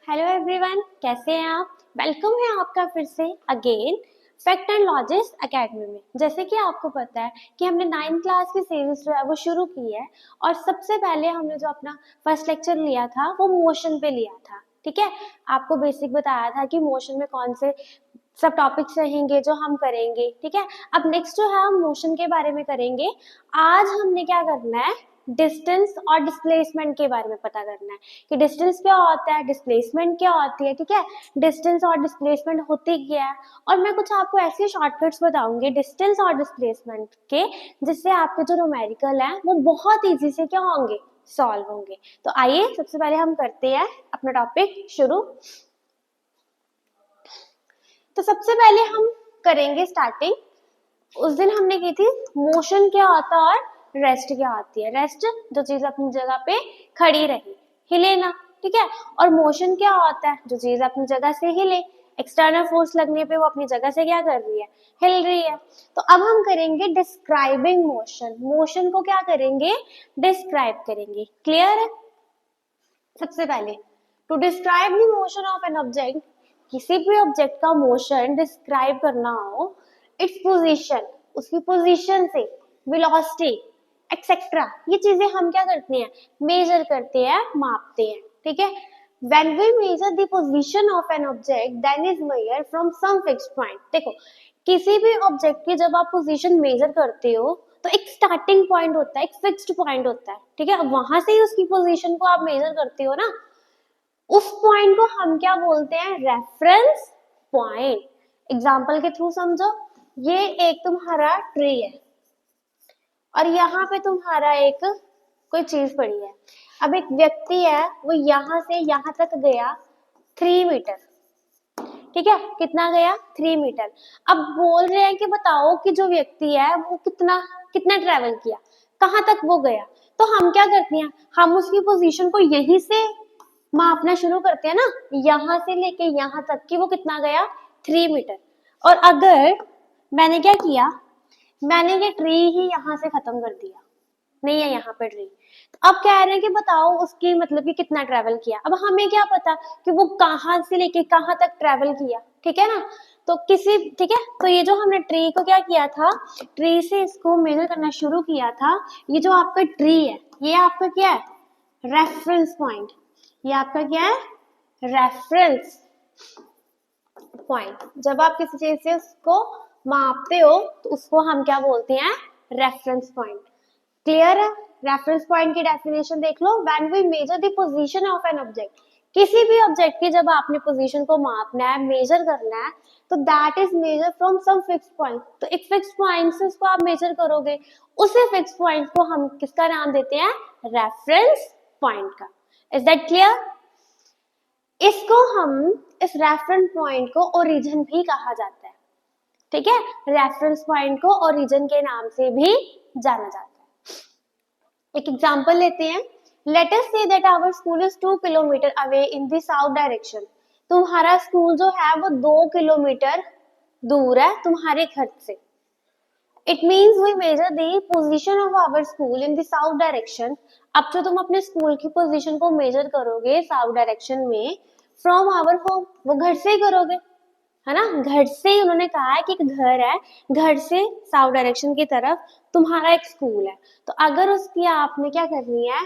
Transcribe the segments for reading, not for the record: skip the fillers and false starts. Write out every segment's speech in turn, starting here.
Hello everyone, कैसे हैं आप। वेलकम है आपका फिर से again fact and logics academy में। जैसे कि आपको पता है कि हमने 9th क्लास की सीरीज जो है वो शुरू की है और सबसे पहले हमने जो अपना फर्स्ट लेक्चर लिया था वो मोशन पे लिया था। ठीक है, आपको बेसिक बताया था कि मोशन में कौन से सब टॉपिक्स रहेंगे जो हम करेंगे। ठीक है, अब नेक्स्ट जो है हम मोशन के बारे में करेंगे। आज हमने क्या करना है, डिस्टेंस और डिस्प्लेसमेंट के बारे में पता करना है कि डिस्टेंस क्या होता है, डिस्प्लेसमेंट क्या होती है। ठीक है, डिस्टेंस और डिस्प्लेसमेंट होती क्या है, और मैं कुछ आपको ऐसे शॉर्टकट्स बताऊंगी डिस्टेंस और डिस्प्लेसमेंट के, जिससे आपके जो न्यूमेरिकल है वो बहुत इजी से क्या होंगे, सॉल्व होंगे। तो आइए सबसे पहले हम करते हैं अपना टॉपिक शुरू। तो सबसे पहले हम करेंगे स्टार्टिंग, उस दिन हमने की थी मोशन क्या होता है और रेस्ट क्या होती है। रेस्ट जो चीज अपनी जगह पे खड़ी रही, हिले ना। ठीक है, और मोशन क्या होता है, जो चीज अपनी जगह से हिले, एक्सटर्नल फोर्स लगने पे वो अपनी जगह से क्या कर रही है, हिल रही है। तो अब हम करेंगे डिस्क्राइबिंग मोशन। मोशन को क्या करेंगे, डिस्क्राइब करेंगे। क्लियर है। सबसे पहले to describe the motion of an object, किसी भी ऑब्जेक्ट का मोशन डिस्क्राइब करना हो, इट्स पोजीशन, उसकी पोजीशन से, वेलोसिटी एक्सेट्रा, ये चीजें हम क्या करते हैं, मेजर करते हैं, मापते हैं। ठीक है, when we measure the position of an object then is measured from some fixed point। देखो, किसी भी ऑब्जेक्ट की जब आप पोजीशन मेजर करते हो तो एक स्टार्टिंग पॉइंट होता है, एक फिक्स्ड पॉइंट होता है। ठीक है, वहां से ही उसकी पोजीशन को आप मेजर करते हो ना, उस पॉइंट को हम क्या बोलते हैं, रेफरेंस पॉइंट। एग्जांपल के थ्रू समझो, ये एक तुम्हारा ट्री है और यहाँ पे तुम्हारा एक कोई चीज पड़ी है। अब एक व्यक्ति है, वो यहाँ से यहाँ तक गया 3 मीटर। ठीक है, कितना गया, 3 मीटर। अब बोल रहे हैं कि बताओ कि जो व्यक्ति है वो कितना कितना ट्रेवल किया, कहाँ तक वो गया। तो हम क्या करते हैं, हम उसकी पोजीशन को यहीं से मापना शुरू करते हैं ना, यहाँ से लेके यहाँ तक कि वो कितना गया, 3 मीटर। और अगर मैंने क्या किया, मैंने ये ट्री ही यहाँ से खत्म कर दिया, नहीं है यहाँ पे ट्री, तो अब कह रहे हैं कि बताओ उसकी मतलब कि कितना ट्रेवल किया। अब हमें क्या पता कि वो कहाँ से लेके कहाँ तक ट्रेवल किया। ठीक है ना, तो किसी, ठीक है, तो ये जो हमने ट्री को क्या किया था, ट्री से इसको मेजर करना शुरू किया था। ये जो आपका ट्री है ये आपका क्या है, रेफरेंस पॉइंट। ये आपका क्या है, रेफरेंस पॉइंट। जब आप किसी चीज से उसको मापते हो तो उसको हम क्या बोलते हैं, रेफरेंस पॉइंट। क्लियर है। रेफरेंस पॉइंट की डेफिनेशन देख लो, when we measure the position of an object, किसी भी ऑब्जेक्ट की जब आपने पोजीशन को मापना है, मेजर करना है, तो that is measure from some fixed point. तो एक फिक्स्ड पॉइंट से उसको आप मेजर करोगे, उसी फिक्स्ड पॉइंट को हम किसका नाम देते हैं, रेफरेंस पॉइंट का। Is that clear. इसको हम, इस रेफरेंस पॉइंट को ओरिजिन भी कहा जाता है। ठीक है, रेफरेंस पॉइंट को ओरिजिन के नाम से भी जाना जाता है। एक एग्जांपल लेते हैं, let us say that our school is 2 kilometre away in the south direction. तुम्हारा स्कूल जो है वो 2 किलोमीटर दूर है तुम्हारे घर से। It means we measure the position of our school in the south direction. अब जो तुम अपने स्कूल की पोजीशन को मेजर करोगे साउथ डायरेक्शन में, फ्रॉम आवर होम, वो घर से ही करोगे, है ना। घर से ही उन्होंने कहा है कि एक घर है, घर से साउथ डायरेक्शन की तरफ तुम्हारा एक स्कूल है। तो अगर उसकी आपने क्या करनी है,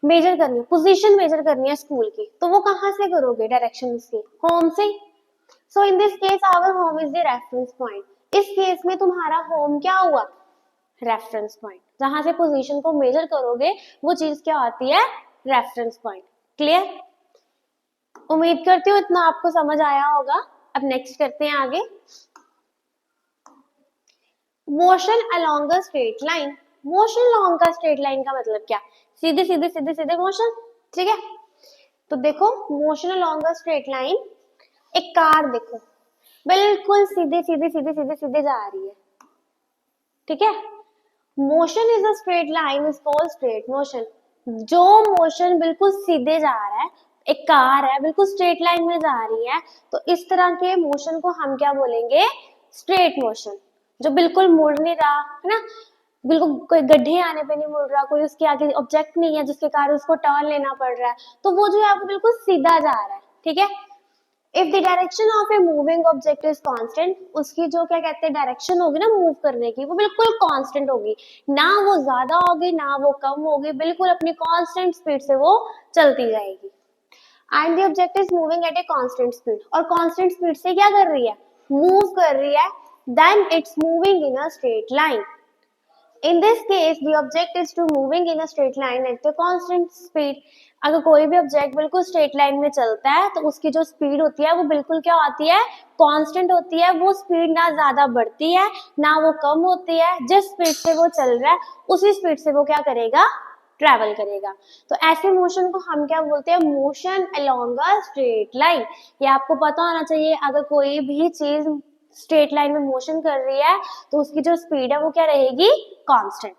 मेजर करनी है, पोजीशन मेजर करनी है स्कूल की, तो वो कहाँ से करोगे, डायरेक्शन उसकी होम से। So in this case our home is the reference point. इस केस में तुम्हारा होम क्या हुआ, रेफरेंस पॉइंट। जहां से पोजीशन को मेजर करोगे वो चीज क्या होती है, रेफरेंस पॉइंट। क्लियर। उम्मीद करती हूँ इतना आपको समझ आया होगा। अब नेक्स्ट करते हैं आगे, motion along a straight line. Motion along का स्ट्रेट लाइन का मतलब क्या, सीधे सीधे सीधे सीधे मोशन। ठीक है, तो देखो motion along a straight line, एक कार देखो बिल्कुल सीधे सीधे सीधे सीधे सीधे जा रही है। ठीक है, motion is a straight line is called straight motion. जो मोशन बिल्कुल सीधे जा रहा है, एक कार है बिल्कुल स्ट्रेट लाइन में जा रही है, तो इस तरह के मोशन को हम क्या बोलेंगे, स्ट्रेट मोशन। जो बिल्कुल मुड़ नहीं रहा है ना, बिल्कुल कोई गड्ढे आने पे नहीं मुड़ रहा, कोई उसके आगे ऑब्जेक्ट नहीं है जिसके कारण उसको टर्न लेना पड़ रहा है, तो वो जो है वो बिल्कुल सीधा जा रहा है, ठीक है। If the direction of a moving object is constant, उसकी जो क्या कहते हैं डायरेक्शन होगी ना मूव करने की, वो बिल्कुल कांस्टेंट होगी, ना वो ज्यादा होगी ना वो कम होगी, बिल्कुल अपनी कांस्टेंट स्पीड से वो चलती जाएगी। And the object is moving at a constant speed, और कांस्टेंट स्पीड से क्या कर रही है, मूव कर रही है, then it's moving in a straight line. In this case, the object is to moving in a straight line at the constant speed. अगर कोई भी ऑब्जेक्ट बिल्कुल स्ट्रेट लाइन में चलता है तो उसकी जो स्पीड होती है वो बिल्कुल क्या होती है, कांस्टेंट होती है। वो स्पीड ना ज्यादा बढ़ती है ना वो कम होती है, जिस स्पीड से वो चल रहा है उसी स्पीड से वो क्या करेगा, ट्रैवल करेगा। तो ऐसे मोशन को हम क्या बोलते हैं, motion along a straight line. ये आपको पता होना चाहिए, अगर कोई भी चीज स्ट्रेट लाइन में मोशन कर रही है तो उसकी जो स्पीड है वो क्या रहेगी, कांस्टेंट।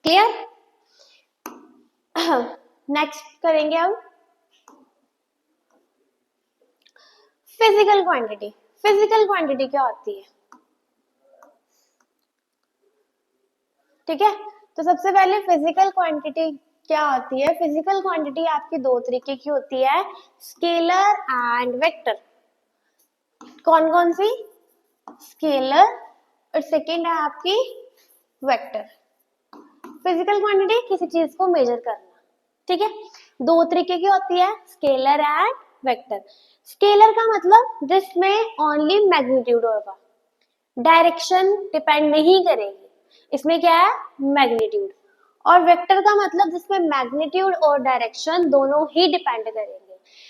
क्लियर। नेक्स्ट करेंगे हम फिजिकल क्वांटिटी। फिजिकल क्वांटिटी क्या होती है, ठीक है। तो सबसे पहले फिजिकल क्वांटिटी क्या होती है, फिजिकल क्वांटिटी आपकी दो तरीके की होती है, स्केलर एंड वेक्टर। कौन कौन सी, स्केलर और सेकेंड है आपकी वेक्टर। फिजिकल क्वांटिटी किसी चीज को मेजर करना, ठीक है। दो तरीके की होती है, स्केलर एंड वेक्टर। स्केलर का मतलब जिसमें ओनली मैग्नीट्यूड होगा, डायरेक्शन डिपेंड नहीं करेगी, इसमें क्या है, मैग्नीट्यूड। और वेक्टर का मतलब जिसमें मैग्नीट्यूड और डायरेक्शन दोनों ही डिपेंड करेंगे।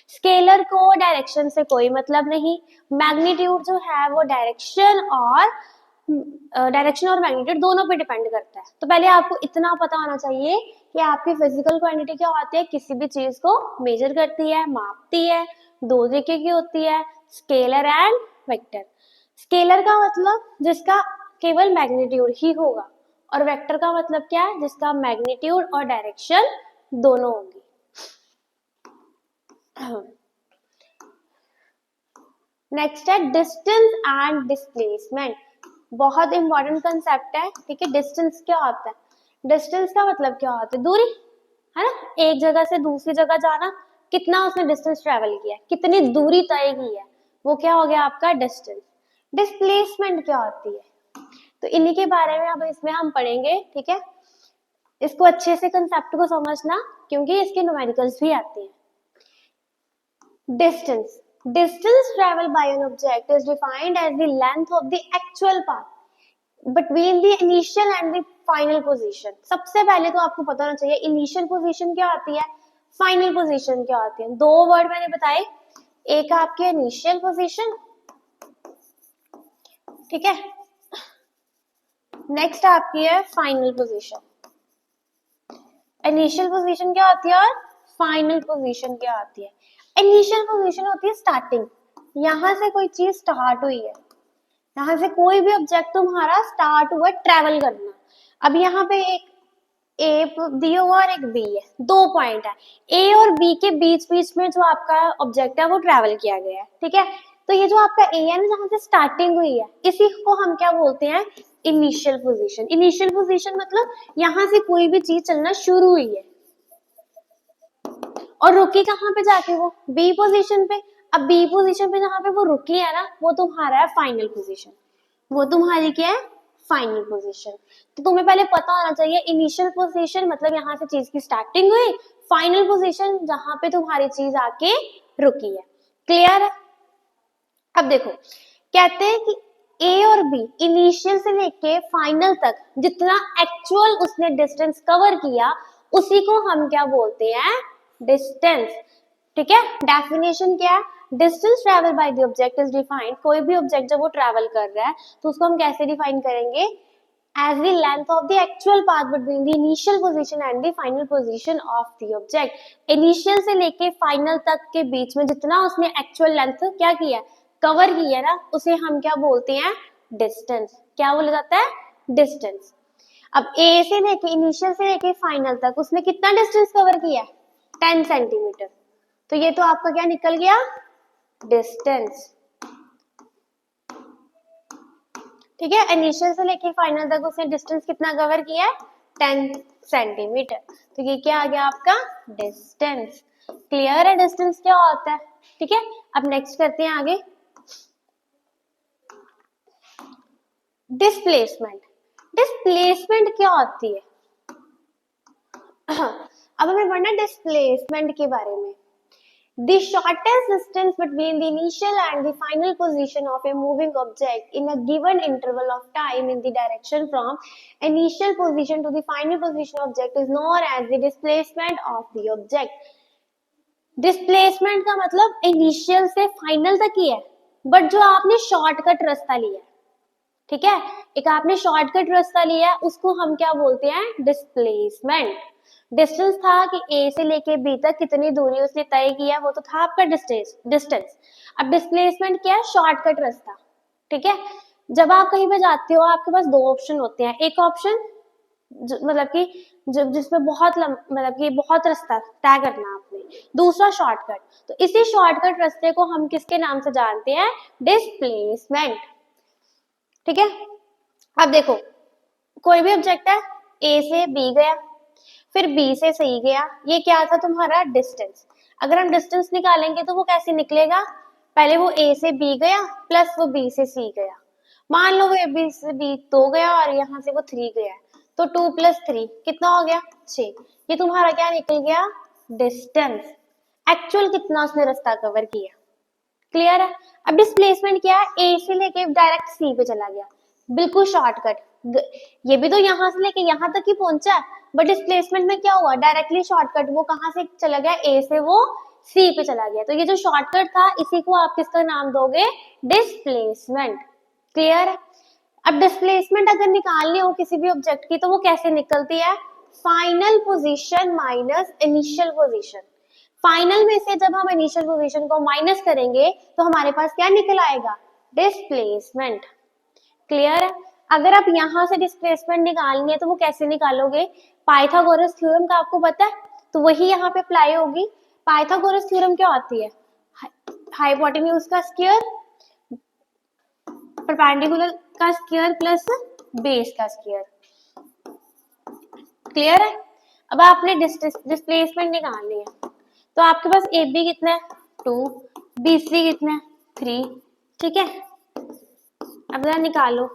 स्केलर को डायरेक्शन से कोई मतलब नहीं, मैग्नीट्यूड जो है वो डायरेक्शन और मैग्नीट्यूड दोनों पे डिपेंड करता है। तो पहले आपको इतना पता होना चाहिए कि आपकी फिजिकल क्वांटिटी क्या होती है, किसी भी चीज को मेजर करती है, मापती है। दो तरीके की होती है, स्केलर एंड वेक्टर। स्केलर का मतलब जिसका केवल मैग्नीट्यूड ही होगा, और वेक्टर का मतलब क्या है, जिसका मैग्नीट्यूड और डायरेक्शन दोनों होंगी। नेक्स्ट है डिस्टेंस एंड डिस्प्लेसमेंट। बहुत इंपॉर्टेंट कंसेप्ट है, ठीक है। डिस्टेंस क्या होता है, डिस्टेंस का मतलब क्या होता है, दूरी, है ना। एक जगह से दूसरी जगह जाना, कितना उसने डिस्टेंस ट्रेवल किया, कितनी दूरी तय की है, वो क्या हो गया आपका डिस्टेंस। डिस्प्लेसमेंट क्या होती है, तो इन्हीं के बारे में अब इसमें हम पढ़ेंगे, ठीक है। इसको अच्छे से कंसेप्ट को समझना, क्योंकि इसके न्यूमेरिकल्स भी आते हैं। Distance. Distance traveled by an object is defined as the length of the actual path between the initial and the final position. सबसे पहले तो आपको पता होना चाहिए इनिशियल पोजीशन क्या होती है, फाइनल पोजीशन क्या होती है। दो वर्ड मैंने बताए, एक आपकी इनिशियल पोजीशन, ठीक है, नेक्स्ट आपकी है फाइनल पोजीशन। इनिशियल पोजीशन क्या होती है और फाइनल पोजीशन क्या होती है। इनिशियल पोजीशन होती है स्टार्टिंग, यहां से कोई चीज स्टार्ट हुई है, यहां से कोई भी ऑब्जेक्ट तुम्हारा स्टार्ट हुआ ट्रेवल करना। अब यहाँ पे एक ए दिया हुआ और एक बी है, दो पॉइंट है, ए और बी के बीच बीच में जो आपका ऑब्जेक्ट है वो ट्रेवल किया गया है, ठीक है। तो ये जो आपका ए है ना, जहां से स्टार्टिंग हुई है, इसी को हम क्या बोलते हैं, इनिशियल पोजीशन। इनिशियल पोजीशन मतलब यहाँ से कोई भी चीज चलना शुरू हुई है और रुकी कहाँ पे जाके, वो बी पोजीशन पे। अब बी पोजीशन पे जहाँ पे वो रुकी है ना, वो तुम्हारा है फाइनल पोजीशन, वो तुम्हारी क्या है, फाइनल पोजीशन। तो तुम्हें पहले पता होना चाहिए इनिशियल पोजीशन मतलब यहाँ से चीज की स्टार्टिंग हुई, फाइनल पोजीशन जहाँ पे तुम्हारी चीज आके रुकी है। क्लियर है। अब देखो कहते हैं कि ए और बी इनिशियल से लेके फाइनल तक जितना एक्चुअल उसने डिस्टेंस कवर किया, उसी को हम क्या बोलते हैं, डिस्टेंस, ठीक है। डेफिनेशन क्या है, distance travel by the object is defined. कोई भी ऑब्जेक्ट जब वो ट्रेवल कर रहा है तो उसको हम कैसे डिफाइन करेंगे, as the length of the actual path between the initial position and the final position of the object. Initial से लेके final तक के बीच में जितना उसने actual length क्या किया, कवर किया ना, उसे हम क्या बोलते हैं, डिस्टेंस। क्या बोला जाता है, डिस्टेंस। अब A से लेके इनिशियल से लेके फाइनल तक उसने कितना डिस्टेंस कवर किया, 10 सेंटीमीटर। तो ये तो आपका क्या निकल गया, डिस्टेंस, ठीक है। इनिशियल से लेके फाइनल तक उसने डिस्टेंस कितना कवर किया है, 10 सेंटीमीटर। तो ये क्या आ गया आपका डिस्टेंस। क्लियर है डिस्टेंस क्या होता है? ठीक है, अब नेक्स्ट करते हैं आगे, डिस्प्लेसमेंट। डिस्प्लेसमेंट क्या होती है? अब हमें पढ़ना डिस्प्लेसमेंट के बारे में। The shortest distance between the initial and the final position of a moving object in a given interval of time in the direction from initial position to the final position of object is known as the displacement of the object. Displacement का मतलब initial से final तक ही है, but जो आपने shortcut रास्ता लिया है, ठीक है, एक आपने शॉर्टकट रास्ता लिया है, उसको हम क्या बोलते हैं? डिस्प्लेसमेंट। डिस्टेंस था कि ए से लेके बी तक कितनी दूरी उसने तय किया, वो तो था आपका डिस्टेंस। अब डिस्प्लेसमेंट क्या है? शॉर्टकट रास्ता। ठीक है, जब आप कहीं पे जाते हो आपके पास दो ऑप्शन होते हैं, एक ऑप्शन मतलब कि जिसमें बहुत मतलब कि बहुत रास्ता तय करना आपने, दूसरा शॉर्टकट। तो इसी शॉर्टकट रास्ते को हम किसके नाम से जानते हैं? डिस्प्लेसमेंट। ठीक है, अब देखो कोई भी ऑब्जेक्ट है, ए से बी गया, फिर बी से सी गया, ये क्या था तुम्हारा? डिस्टेंस। अगर हम डिस्टेंस निकालेंगे तो वो कैसे निकलेगा? पहले वो ए से बी गया प्लस वो बी से सी गया, मान लो वो ए बी से बी 2 गया और यहाँ से वो 3 गया, तो 2 + 3 कितना हो गया? 6। ये तुम्हारा क्या निकल गया? डिस्टेंस। एक्चुअल कितना उसने रास्ता कवर किया। क्लियर है? अब डिस्प्लेसमेंट क्या है? ए से लेके डायरेक्ट सी पे चला गया, बिल्कुल शॉर्टकट। ये भी तो यहाँ से लेके यहाँ तक ही पहुंचा, बट डिस्प्लेसमेंट में क्या हुआ? डायरेक्टली शॉर्टकट, वो कहाँ से चला गया? ए से वो सी पे चला गया। तो ये जो शॉर्टकट था, इसी को आप किसका नाम दोगे? डिस्प्लेसमेंट। क्लियर है? अब डिस्प्लेसमेंट अगर निकालनी हो किसी भी ऑब्जेक्ट की, तो वो कैसे निकलती है? Final position minus initial position. Final में से जब हम इनिशियल पोजीशन को माइनस करेंगे तो हमारे पास क्या निकल आएगा? डिस्प्लेसमेंट। क्लियर है? अगर आप यहां से डिस्प्लेसमेंट निकालनी है तो वो कैसे निकालोगे? पाइथागोरस थ्योरम का आपको पता है, तो वही यहाँ पे अप्लाई होगी। पाइथागोरस थ्योरम क्या होती है? हाइपोटेन्यूज का स्क्वायर, परपेंडिकुलर का स्क्वायर प्लस बेस का स्क्वायर। क्लियर है? अब आपने डिस्प्लेसमेंट निकालनी है, तो आपके पास ए बी कितना है? 2, बी सी कितना है? 3। ठीक है, अब जरा निकालो।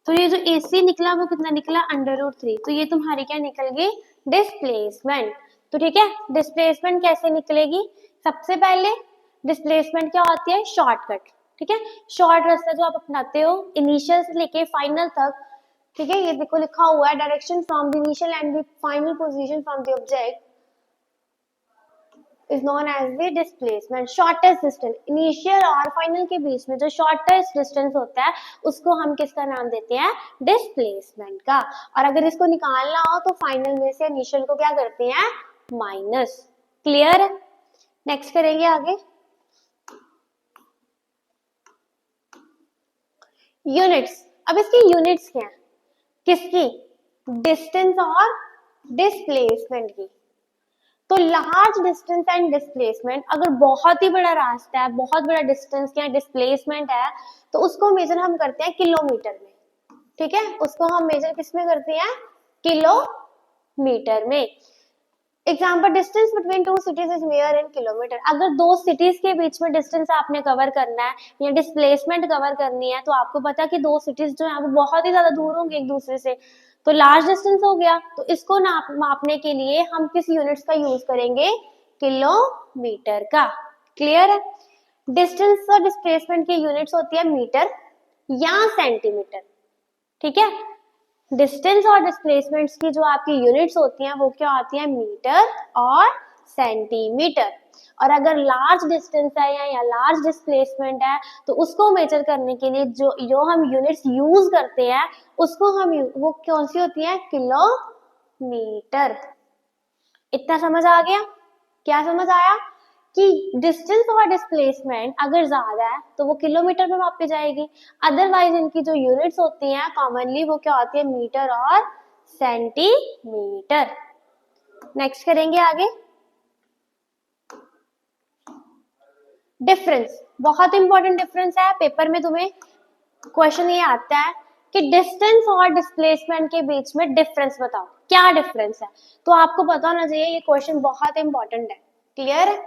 तो ये जो ए सी निकला वो कितना निकला? √3। तो ये तुम्हारी क्या निकल गई? डिस्प्लेसमेंट। तो ठीक है, डिस्प्लेसमेंट कैसे निकलेगी? सबसे पहले डिस्प्लेसमेंट क्या होती है? शॉर्टकट। ठीक है, शॉर्ट रास्ता जो आप अपनाते हो इनिशियल से लेके फाइनल तक। ठीक है, ये देखो लिखा हुआ है, direction from the initial and the final position from the object is known as the displacement। shortest distance, initial और फाइनल के बीच में जो shortest distance होता है उसको हम किसका नाम देते हैं? डिस्प्लेसमेंट का। और अगर इसको निकालना हो तो फाइनल में से इनिशियल को क्या करते हैं? माइनस। क्लियर है? नेक्स्ट करेंगे आगे, यूनिट्स। अब इसकी यूनिट्स क्या है? किसकी? डिस्टेंस और डिस्प्लेसमेंट की। तो लार्ज डिस्टेंस एंड डिस्प्लेसमेंट, अगर बहुत ही बड़ा रास्ता है, बहुत बड़ा डिस्टेंस या डिस्प्लेसमेंट है, तो उसको मेजर हम करते हैं किलोमीटर में। ठीक है, उसको हम मेजर किस में करते हैं? किलोमीटर में। Example, distance between 2 cities is measured in kilometre. अगर 2 cities के बीच में डिस्टेंस आपने कवर करना है या डिस्प्लेसमेंट कवर करनी है, तो आपको पता है कि 2 cities जो है वो बहुत ही ज्यादा दूर होंगे एक दूसरे से, तो लार्ज डिस्टेंस हो गया। तो इसको मापने के लिए हम किस यूनिट्स का यूज करेंगे? किलोमीटर का। क्लियर है? डिस्टेंस और डिस्प्लेसमेंट की यूनिट्स होती है मीटर या सेंटीमीटर। ठीक है, डिस्टेंस और डिस्प्लेसमेंट्स की जो आपकी यूनिट्स होती हैं वो क्या होती है? मीटर और सेंटीमीटर। और अगर लार्ज डिस्टेंस है या लार्ज डिस्प्लेसमेंट है तो उसको मेजर करने के लिए जो हम यूनिट्स यूज करते हैं उसको हम वो कौन सी होती है? किलोमीटर। इतना समझ आ गया? क्या समझ आया? कि डिस्टेंस और डिस्प्लेसमेंट अगर ज्यादा है तो वो किलोमीटर में मापी जाएगी, अदरवाइज इनकी जो यूनिट्स होती हैं कॉमनली वो क्या होती है? मीटर और सेंटीमीटर। नेक्स्ट करेंगे आगे, डिफरेंस। बहुत इंपॉर्टेंट डिफरेंस है, पेपर में तुम्हें क्वेश्चन ये आता है कि डिस्टेंस और डिस्प्लेसमेंट के बीच में डिफरेंस बताओ, क्या डिफरेंस है। तो आपको पता होना चाहिए, ये क्वेश्चन बहुत इंपॉर्टेंट है। क्लियर है?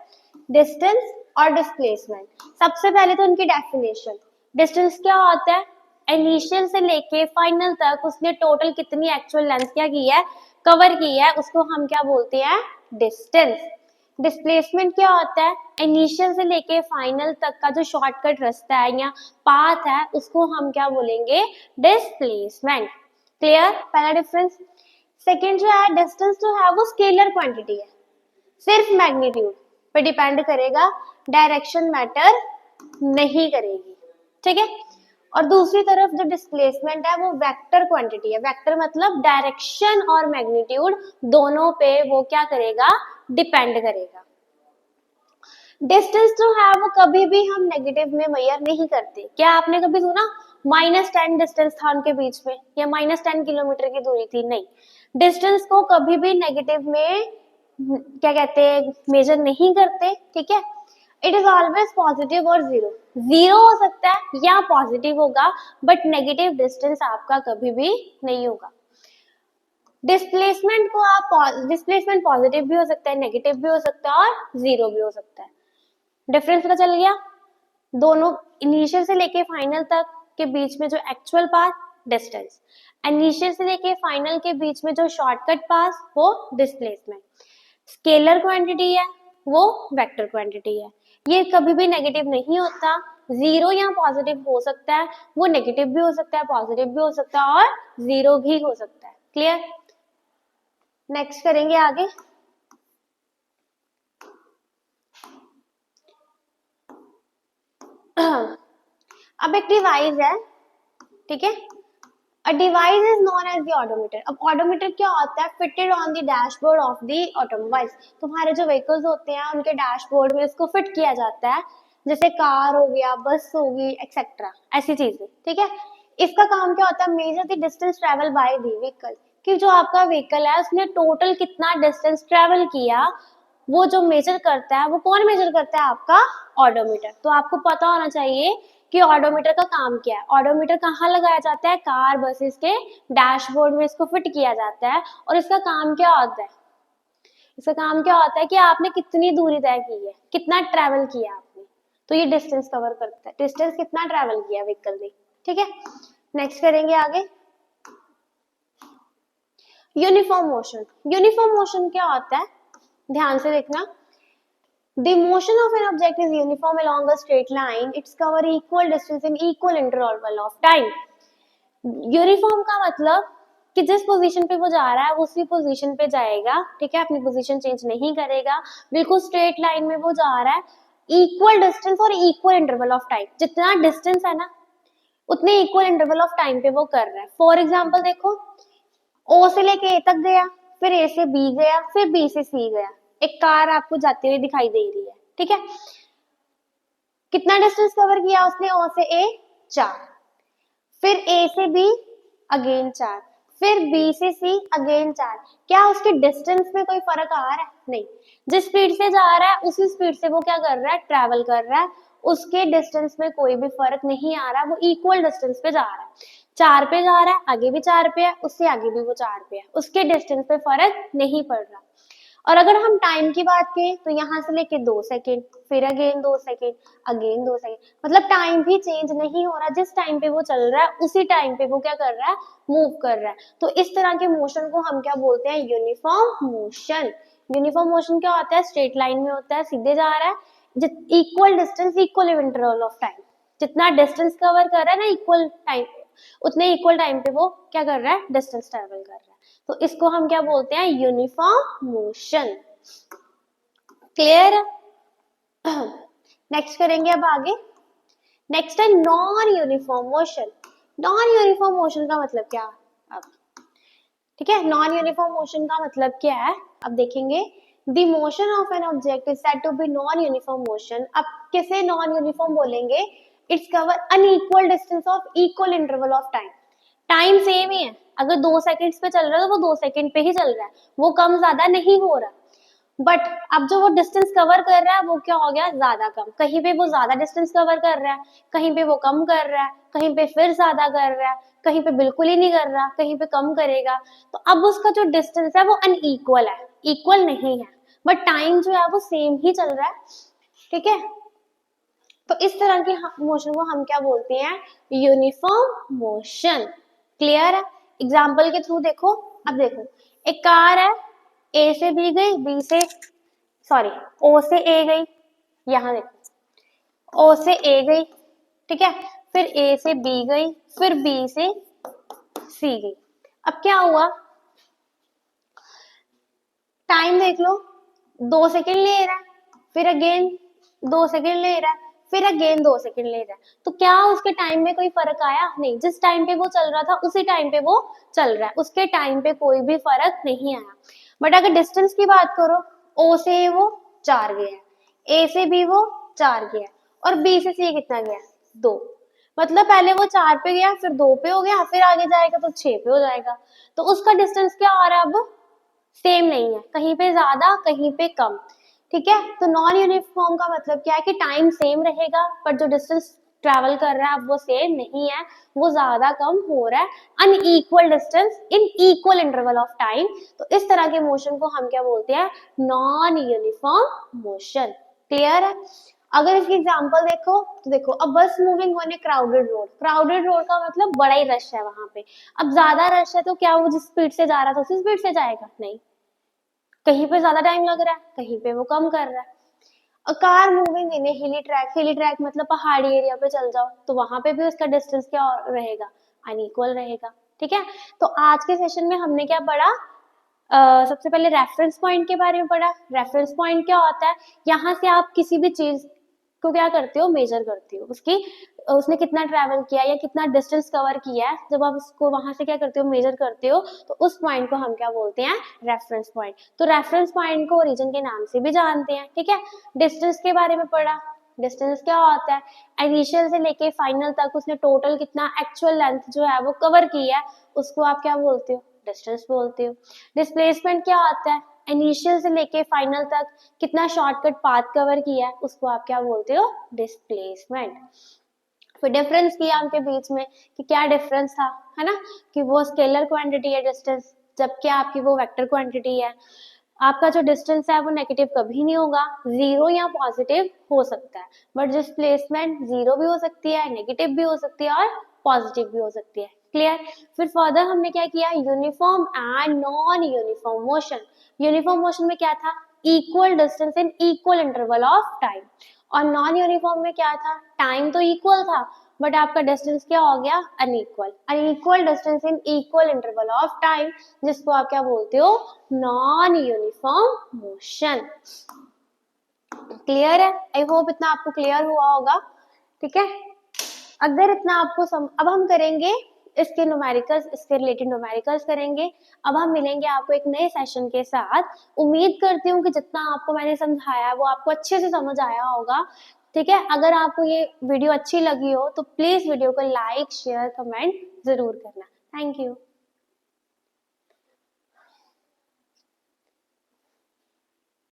डिस्टेंस और डिस्प्लेसमेंट, सबसे पहले तो इनकी डेफिनेशन। डिस्टेंस क्या होता है? इनिशियल से लेके फाइनल तक उसने टोटल कितनी एक्चुअल लेंथ क्या की है, कवर की है, उसको हम क्या बोलते हैं? डिस्टेंस। डिस्प्लेसमेंट क्या होता है? इनिशियल से लेके फाइनल तक का जो शॉर्टकट रास्ता है या पाथ है, उसको हम क्या बोलेंगे? डिस्प्लेसमेंट। क्लियर? पहला डिफरेंस। सेकेंड जो है, डिस्टेंस जो है वो स्केलर क्वांटिटी है, सिर्फ मैग्नीट्यूड पे डिपेंड करेगा, डायरेक्शन मैटर नहीं करेगी। ठीक है? और दूसरी तरफ जो डिस्प्लेसमेंट है वो वेक्टर क्वांटिटी है। वेक्टर मतलब डायरेक्शन और मैग्नीट्यूड दोनों पे वो क्या करेगा? डिपेंड करेगा। डिस्टेंस जो है वो कभी भी हम नेगेटिव में मेजर नहीं करते। क्या आपने कभी सुना -10 डिस्टेंस था उनके बीच में, या -10 किलोमीटर की दूरी थी? नहीं, डिस्टेंस को कभी भी नेगेटिव में क्या कहते हैं, मेजर नहीं करते। ठीक है? इट इज ऑलवेज पॉजिटिव और जीरो। जीरो हो सकता है या पॉजिटिव होगा, बट नेगेटिव डिस्टेंस आपका कभी भी नहीं होगा। डिस्प्लेसमेंट को आप, डिस्प्लेसमेंट पॉजिटिव भी हो सकता है, नेगेटिव भी हो सकता है और जीरो भी हो सकता है। डिफरेंस पता चल गया? दोनों इनिशियल से लेके फाइनल तक के बीच में जो एक्चुअल पाथ, डिस्टेंस। इनिशियल से लेके फाइनल के बीच में जो शॉर्टकट पाथ, वो डिस्प्लेसमेंट। स्केलर क्वांटिटी है, वो वेक्टर क्वांटिटी है। ये कभी भी नेगेटिव नहीं होता, जीरो या पॉजिटिव हो सकता है, वो नेगेटिव भी हो सकता है, पॉजिटिव भी हो सकता है और जीरो भी हो सकता है। क्लियर? नेक्स्ट करेंगे आगे। अब एक डिवाइस है, ठीक है? A device is known as the odometer. अब odometer क्या होता है? Fitted on the dashboard of the automobiles. तुम्हारे जो vehicles होते हैं उनके डैशबोर्ड में इसको फिट किया जाता है, जैसे कार हो गया, बस होगी, एक्सेट्रा, ऐसी चीजें। ठीक है? इसका काम क्या होता है? Measure the distance travel by the vehicle, कि जो आपका व्हीकल है उसने टोटल कितना डिस्टेंस ट्रेवल किया, वो जो मेजर करता है, वो कौन मेजर करता है? आपका ऑडोमीटर। तो आपको पता होना चाहिए कि ऑडोमीटर का काम क्या है। ऑडोमीटर कहाँ लगाया जाता है? कार, बसेस के डैशबोर्ड में इसको फिट किया जाता है। और इसका काम क्या होता है? इसका काम क्या होता है कि आपने कितनी दूरी तय की है, कितना ट्रैवल किया आपने, तो ये डिस्टेंस कवर करता है, डिस्टेंस कितना ट्रैवल किया व्हीकल ने। ठीक है? नेक्स्ट करेंगे आगे। Uniform motion. यूनिफॉर्म मोशन क्या होता है? ध्यान से देखना। The motion of an object is uniform along a straight line. It's cover equal distance in equal interval of time. Uniform का मतलब कि जिस पोजीशन पे वो जा रहा है उसी पोजीशन पे जाएगा। ठीक है? अपनी पोजीशन चेंज नहीं करेगा, बिल्कुल स्ट्रेट लाइन में वो जा रहा है, इक्वल डिस्टेंस और इक्वल इंटरवल ऑफ टाइम। जितना डिस्टेंस है ना, उतने इक्वल इंटरवल ऑफ टाइम पे वो कर रहा है। फॉर एग्जाम्पल देखो, ओ से लेके ए तक गया, फिर ए से बी गया, फिर बी से सी गया। एक कार आपको जाती हुई दिखाई दे रही है। ठीक है? कितना डिस्टेंस कवर किया उसने? ओ से ए 4, फिर ए से बी अगेन 4, फिर बी से सी अगेन 4। क्या उसके डिस्टेंस में कोई फर्क आ रहा है? नहीं। जिस स्पीड से जा रहा है उसी स्पीड से वो क्या कर रहा है? ट्रैवल कर रहा है। उसके डिस्टेंस में कोई भी फर्क नहीं आ रहा, वो इक्वल डिस्टेंस पे जा रहा है। 4 पे जा रहा है, आगे भी 4 पे है, उससे आगे भी वो 4 पे है, उसके डिस्टेंस पे फर्क नहीं पड़ रहा। और अगर हम टाइम की बात करें तो यहाँ से लेके 2 सेकेंड, फिर अगेन 2 सेकेंड, अगेन 2 सेकेंड, मतलब टाइम भी चेंज नहीं हो रहा। जिस टाइम पे वो चल रहा है उसी टाइम पे वो क्या कर रहा है? मूव कर रहा है। तो इस तरह के मोशन को हम क्या बोलते हैं? Uniform motion. यूनिफॉर्म मोशन क्या होता है? स्ट्रेट लाइन में होता है, सीधे जा रहा है, equal distance, equal interval of time. जितना डिस्टेंस कवर कर रहा है ना इक्वल टाइम, उतने इक्वल टाइम पे वो क्या कर रहा है? डिस्टेंस ट्रेवल कर रहा है। तो इसको हम क्या बोलते हैं? Uniform motion. क्लियर? नेक्स्ट करेंगे अब आगे। नेक्स्ट है non uniform motion. Non uniform motion का मतलब क्या? अब ठीक है, नॉन यूनिफॉर्म मोशन का मतलब क्या है अब देखेंगे। The motion of an object is said to be non uniform motion. अब किसे नॉन यूनिफॉर्म बोलेंगे? It's cover unequal distance of equal interval of time. Time same ही है, अगर 2 सेकंड्स पे चल रहा है तो वो 2 सेकंड पे ही चल रहा है, वो कम ज्यादा नहीं हो रहा। बट अब जो वो डिस्टेंस कवर कर रहा है वो क्या हो गया, ज्यादा कम। कहीं पे वो ज्यादा डिस्टेंस कवर कर रहा है, कहीं पे वो कम कर रहा है, कहीं पे फिर ज्यादा कर रहा है, कहीं पे बिल्कुल ही नहीं कर रहा, कहीं पे कम करेगा। तो अब उसका जो डिस्टेंस है वो अनइक्वल है, इक्वल नहीं है, बट टाइम जो है वो सेम ही चल रहा है। ठीक है, तो इस तरह के मोशन को हम क्या बोलते हैं, यूनिफॉर्म मोशन। क्लियर है? एग्जाम्पल के थ्रू देखो। अब देखो, एक कार है, ए से बी गई, बी से सॉरी ओ से ए गई, यहाँ देखो ओ से ए गई, ठीक है, फिर ए से बी गई, फिर बी से सी गई। अब क्या हुआ, टाइम देख लो, 2 सेकेंड ले रहा है, फिर अगेन 2 सेकेंड ले रहा है, फिर अगेन 2 सेकेंड ले रहा है। तो क्या उसके टाइम में कोई फर्क आया? नहीं, जिस टाइम पे वो चल रहा था उसी टाइम पे वो चल रहा है, उसके टाइम पे कोई भी फर्क नहीं आया। बट अगर डिस्टेंस की बात करो, ओ से वो 4 गया है, ए से बी वो 4 गया है, और बी से सी कितना गया? 2। मतलब पहले वो 4 पे गया, फिर 2 पे हो गया, फिर आगे जाएगा तो 6 पे हो जाएगा। तो उसका डिस्टेंस क्या आ रहा है अब? सेम नहीं है, कहीं पे ज्यादा कहीं पे कम। ठीक है, तो नॉन यूनिफॉर्म का मतलब क्या है कि टाइम सेम रहेगा पर जो डिस्टेंस ट्रेवल कर रहा है अब वो सेम नहीं है, वो ज्यादा कम हो रहा है, unequal distance in equal interval of time. तो इस तरह के मोशन को हम क्या बोलते हैं, नॉन यूनिफॉर्म मोशन। क्लियर है? अगर इसकी एग्जांपल देखो तो देखो, अब बस moving on A crowded road, crowded road का मतलब बड़ा ही रश है वहां पे। अब ज्यादा रश है तो क्या वो जिस स्पीड से जा रहा था उसी स्पीड से जाएगा? नहीं, कहीं पे ज्यादा टाइम लग रहा है, कहीं पे वो कम कर रहा है। अ कार मूविंग इन ए हिली ट्रैक, हिली ट्रैक मतलब पहाड़ी एरिया पे चल जाओ तो वहां पे भी उसका डिस्टेंस क्या रहेगा, अनइक्वल रहेगा। ठीक है, तो आज के सेशन में हमने क्या पढ़ा, सबसे पहले रेफरेंस पॉइंट के बारे में पढ़ा। रेफरेंस पॉइंट क्या होता है, यहाँ से आप किसी भी चीज को क्या करते हो, मेजर करते हो, उसकी उसने कितना ट्रैवल किया या कितना डिस्टेंस कवर किया है, जब आप उसको वहां से क्या करते हो, मेजर करते हो, तो उस पॉइंट को हम क्या बोलते हैं, रेफरेंस पॉइंट। तो रेफरेंस पॉइंट को ओरिजिन के नाम से भी जानते हैं। ठीक है, डिस्टेंस के बारे में पढ़ा। डिस्टेंस क्या होता है, इनिशियल से लेके फाइनल तक उसने टोटल कितना एक्चुअल लेंथ जो है वो कवर किया है, उसको आप क्या बोलते हो, डिस्टेंस बोलते हो। डिस्प्लेसमेंट क्या होता है, इनिशियल से लेके फाइनल तक कितना शॉर्टकट पाथ कवर किया है, उसको आप क्या बोलते हो, डिस्प्लेसमेंट। फिर डिफरेंस किया उनके बीच में कि क्या डिफरेंस था, है ना, कि वो स्केलर क्वांटिटी है डिस्टेंस, जबकि आपकी वो वेक्टर क्वांटिटी है। आपका जो डिस्टेंस है वो नेगेटिव कभी नहीं होगा, जीरो या पॉजिटिव हो सकता है, बट डिस्प्लेसमेंट जीरो भी हो सकती है, नेगेटिव भी हो सकती है और पॉजिटिव भी हो सकती है। क्लियर? फिर फर्दर हमने क्या किया, uniform and non uniform motion. Uniform motion में क्या था, equal distance in equal interval of time, और नॉन यूनिफॉर्म में क्या था, टाइम तो इक्वल था बट आपका डिस्टेंस क्या हो गया, unequal. Unequal distance in equal interval of time, जिसको आप क्या बोलते हो, नॉन यूनिफॉर्म मोशन। क्लियर है? आई होप इतना आपको क्लियर हुआ होगा। ठीक है, अगर इतना आपको अब हम करेंगे इसके न्यूमेरिकल्स, इसके रिलेटेड न्यूमेरिकल्स करेंगे। अब हम मिलेंगे आपको एक नए सेशन के साथ। उम्मीद करती हूँ कि जितना आपको मैंने समझाया वो आपको अच्छे से समझ आया होगा। ठीक है, अगर आपको ये वीडियो अच्छी लगी हो तो प्लीज वीडियो को लाइक शेयर कमेंट जरूर करना। Thank you.